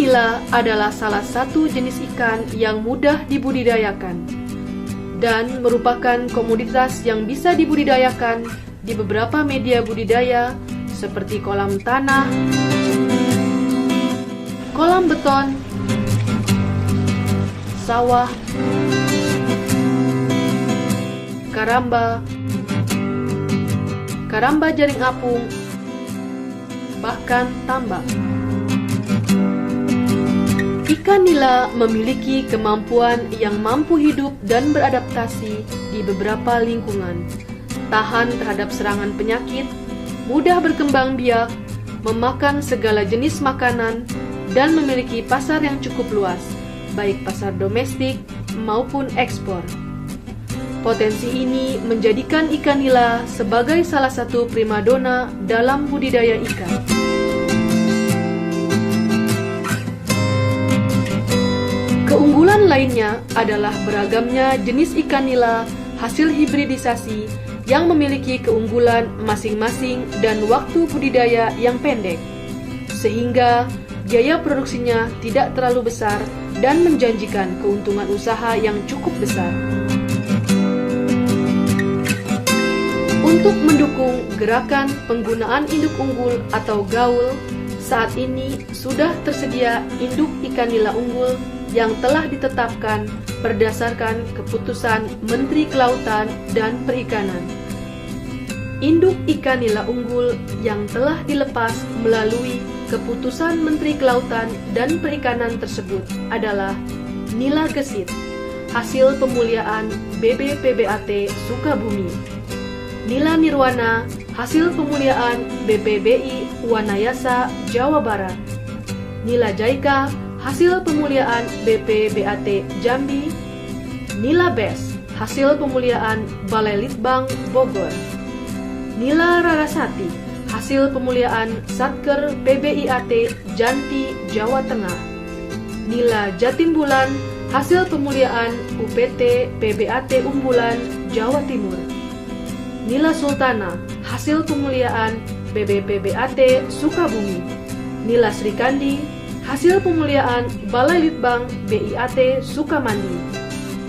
nila adalah salah satu jenis ikan yang mudah dibudidayakan dan merupakan komoditas yang bisa dibudidayakan di beberapa media budidaya seperti kolam tanah, kolam beton, sawah, karamba, karamba jaring apung, bahkan tambak. Ikan nila memiliki kemampuan yang mampu hidup dan beradaptasi di beberapa lingkungan, tahan terhadap serangan penyakit, mudah berkembang biak, memakan segala jenis makanan, dan memiliki pasar yang cukup luas, baik pasar domestik maupun ekspor. Potensi ini menjadikan ikan nila sebagai salah satu primadona dalam budidaya ikan. Keunggulan lainnya adalah beragamnya jenis ikan nila hasil hibridisasi yang memiliki keunggulan masing-masing dan waktu budidaya yang pendek, sehingga biaya produksinya tidak terlalu besar dan menjanjikan keuntungan usaha yang cukup besar. Untuk mendukung gerakan penggunaan induk unggul atau gaul, saat ini sudah tersedia induk ikan nila unggul yang telah ditetapkan berdasarkan keputusan Menteri Kelautan dan Perikanan. Induk ikan nila unggul yang telah dilepas melalui keputusan Menteri Kelautan dan Perikanan tersebut adalah nila gesit, hasil pemuliaan BBPBAT Sukabumi, nila nirwana, hasil pemuliaan BPBI Wanayasa Jawa Barat, nila jaika, hasil pemuliaan BPBAT Jambi, nila bes, hasil pemuliaan Balai Litbang Bogor, nila rarasati, hasil pemuliaan Satker PBIAT Janti Jawa Tengah, nila jatimbulan, hasil pemuliaan UPT PBAT Umbulan Jawa Timur, nila sultana, hasil pemuliaan BBPBAT Sukabumi, nila srikandi, hasil pemuliaan Balai Litbang BIAT Sukamandi,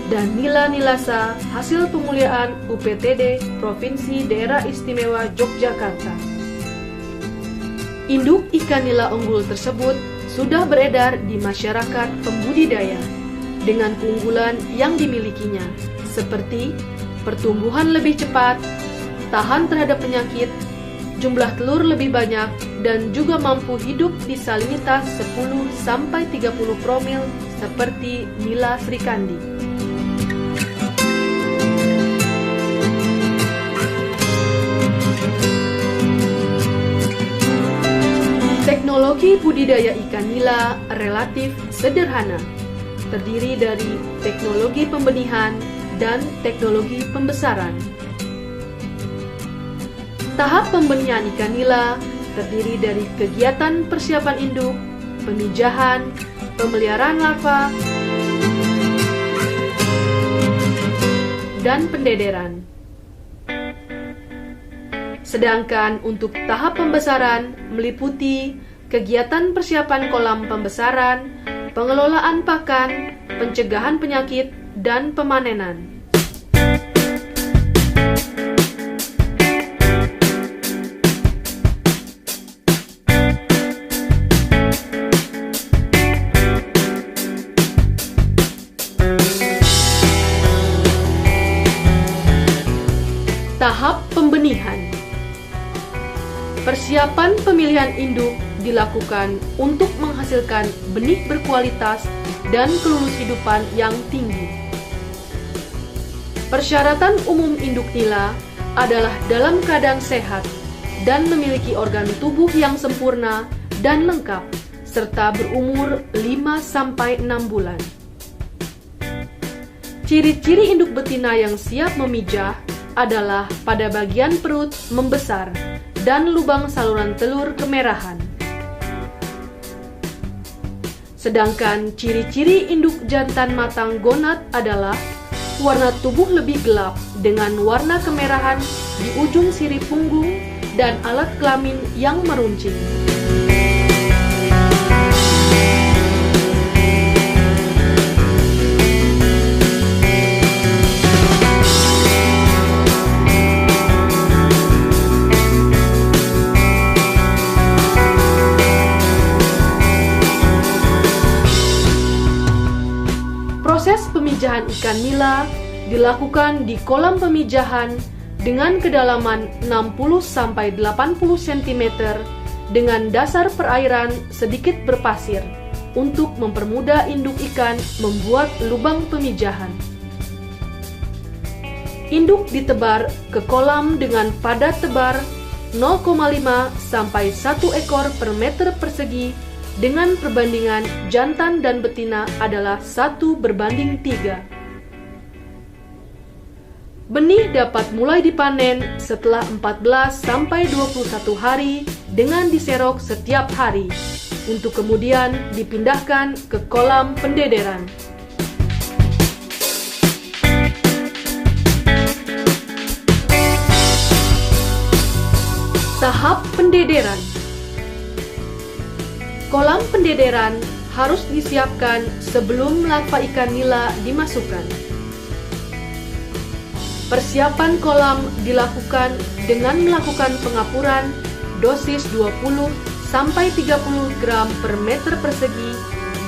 dan nila nilasa, hasil pemuliaan UPTD Provinsi Daerah Istimewa Yogyakarta. Induk ikan nila unggul tersebut sudah beredar di masyarakat pembudidaya dengan keunggulan yang dimilikinya, seperti pertumbuhan lebih cepat, tahan terhadap penyakit, jumlah telur lebih banyak, dan juga mampu hidup di salinitas 10-30 promil seperti nila srikandi. Teknologi budidaya ikan nila relatif sederhana, terdiri dari teknologi pembenihan dan teknologi pembesaran. Tahap pembenihan ikan nila terdiri dari kegiatan persiapan induk, pemijahan, pemeliharaan larva, dan pendederan. Sedangkan untuk tahap pembesaran meliputi kegiatan persiapan kolam pembesaran, pengelolaan pakan, pencegahan penyakit, dan pemanenan. Tahap pembenihan. Persiapan pemilihan induk dilakukan untuk menghasilkan benih berkualitas dan kelulus hidupan yang tinggi. Persyaratan umum induk nila adalah dalam keadaan sehat dan memiliki organ tubuh yang sempurna dan lengkap, serta berumur 5-6 bulan. Ciri-ciri induk betina yang siap memijah adalah pada bagian perut membesar dan lubang saluran telur kemerahan. Sedangkan ciri-ciri induk jantan matang gonad adalah warna tubuh lebih gelap dengan warna kemerahan di ujung sirip punggung dan alat kelamin yang meruncing. pemijahan ikan nila dilakukan di kolam pemijahan dengan kedalaman 60-80 cm dengan dasar perairan sedikit berpasir untuk mempermudah induk ikan membuat lubang pemijahan. Induk ditebar ke kolam dengan padat tebar 0,5 sampai 1 ekor per meter persegi dengan perbandingan jantan dan betina adalah 1:3. Benih dapat mulai dipanen setelah 14 sampai 21 hari dengan diserok setiap hari untuk kemudian dipindahkan ke kolam pendederan. Tahap pendederan. Kolam pendederan harus disiapkan sebelum larva ikan nila dimasukkan. Persiapan kolam dilakukan dengan melakukan pengapuran dosis 20 sampai 30 gram per meter persegi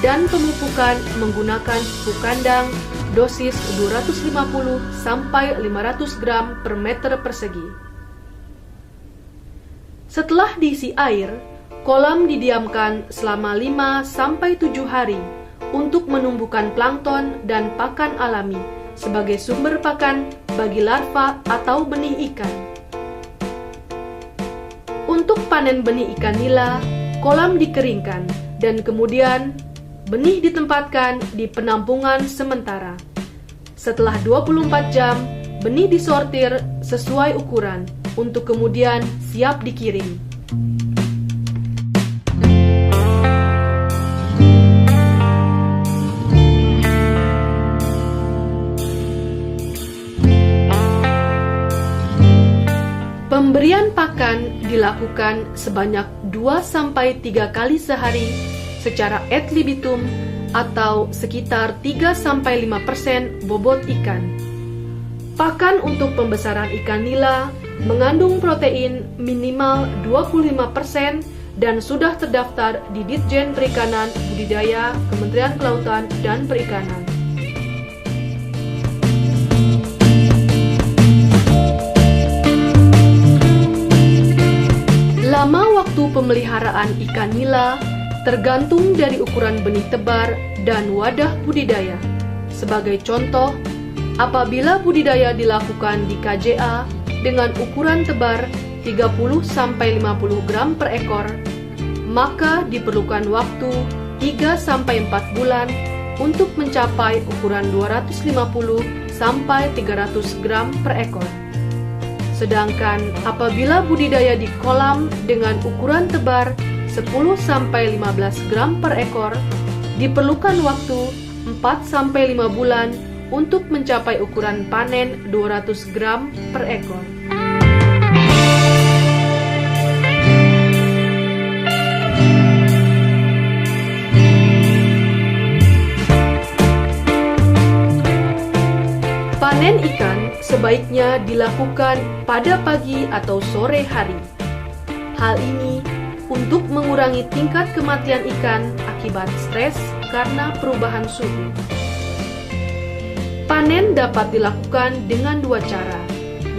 dan pemupukan menggunakan pupuk kandang dosis 250 sampai 500 gram per meter persegi. Setelah diisi air, kolam didiamkan selama 5 sampai 7 hari untuk menumbuhkan plankton dan pakan alami sebagai sumber pakan bagi larva atau benih ikan. Untuk panen benih ikan nila, kolam dikeringkan dan kemudian benih ditempatkan di penampungan sementara. Setelah 24 jam, benih disortir sesuai ukuran untuk kemudian siap dikirim. Pemberian pakan dilakukan sebanyak 2-3 kali sehari secara ad libitum atau sekitar 3-5% bobot ikan. Pakan untuk pembesaran ikan nila mengandung protein minimal 25% dan sudah terdaftar di Ditjen Perikanan Budidaya Kementerian Kelautan dan Perikanan. Lama waktu pemeliharaan ikan nila tergantung dari ukuran benih tebar dan wadah budidaya. Sebagai contoh, apabila budidaya dilakukan di KJA dengan ukuran tebar 30-50 gram per ekor, maka diperlukan waktu 3-4 bulan untuk mencapai ukuran 250-300 gram per ekor. Sedangkan apabila budidaya di kolam dengan ukuran tebar 10-15 gram per ekor, diperlukan waktu 4-5 bulan untuk mencapai ukuran panen 200 gram per ekor. Panen ikan sebaiknya dilakukan pada pagi atau sore hari. Hal ini untuk mengurangi tingkat kematian ikan akibat stres karena perubahan suhu. Panen dapat dilakukan dengan 2 cara,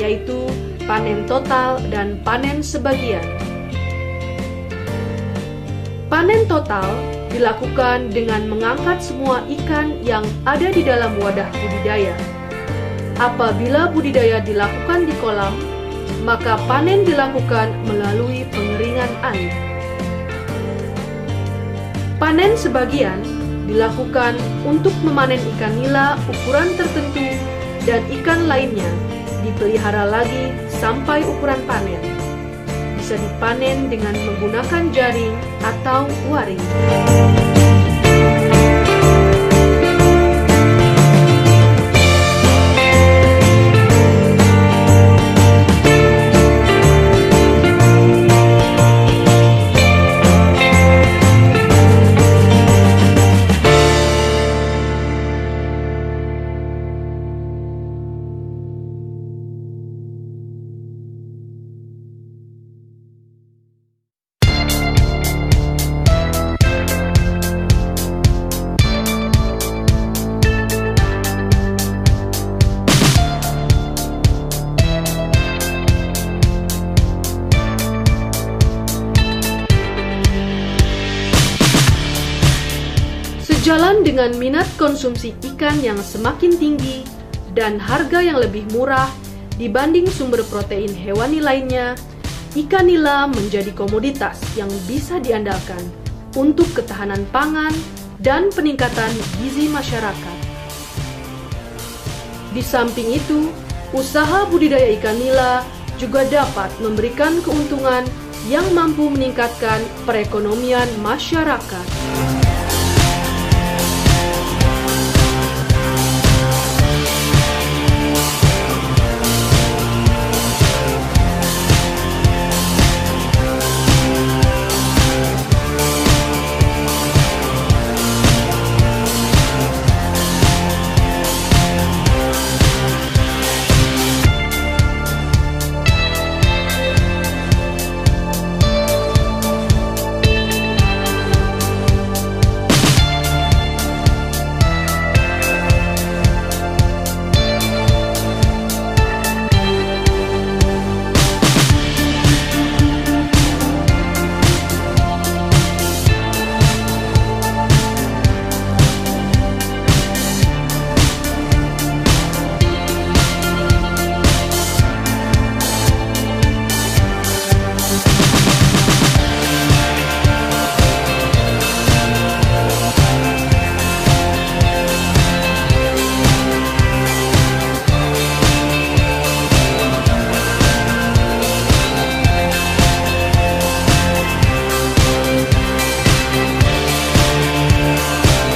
yaitu panen total dan panen sebagian. Panen total dilakukan dengan mengangkat semua ikan yang ada di dalam wadah budidaya. Apabila budidaya dilakukan di kolam, maka panen dilakukan melalui pengeringan air. Panen sebagian dilakukan untuk memanen ikan nila ukuran tertentu dan ikan lainnya dipelihara lagi sampai ukuran panen. Bisa dipanen dengan menggunakan jaring atau waring. Sejalan dengan minat konsumsi ikan yang semakin tinggi dan harga yang lebih murah dibanding sumber protein hewani lainnya, ikan nila menjadi komoditas yang bisa diandalkan untuk ketahanan pangan dan peningkatan gizi masyarakat. Di samping itu, usaha budidaya ikan nila juga dapat memberikan keuntungan yang mampu meningkatkan perekonomian masyarakat.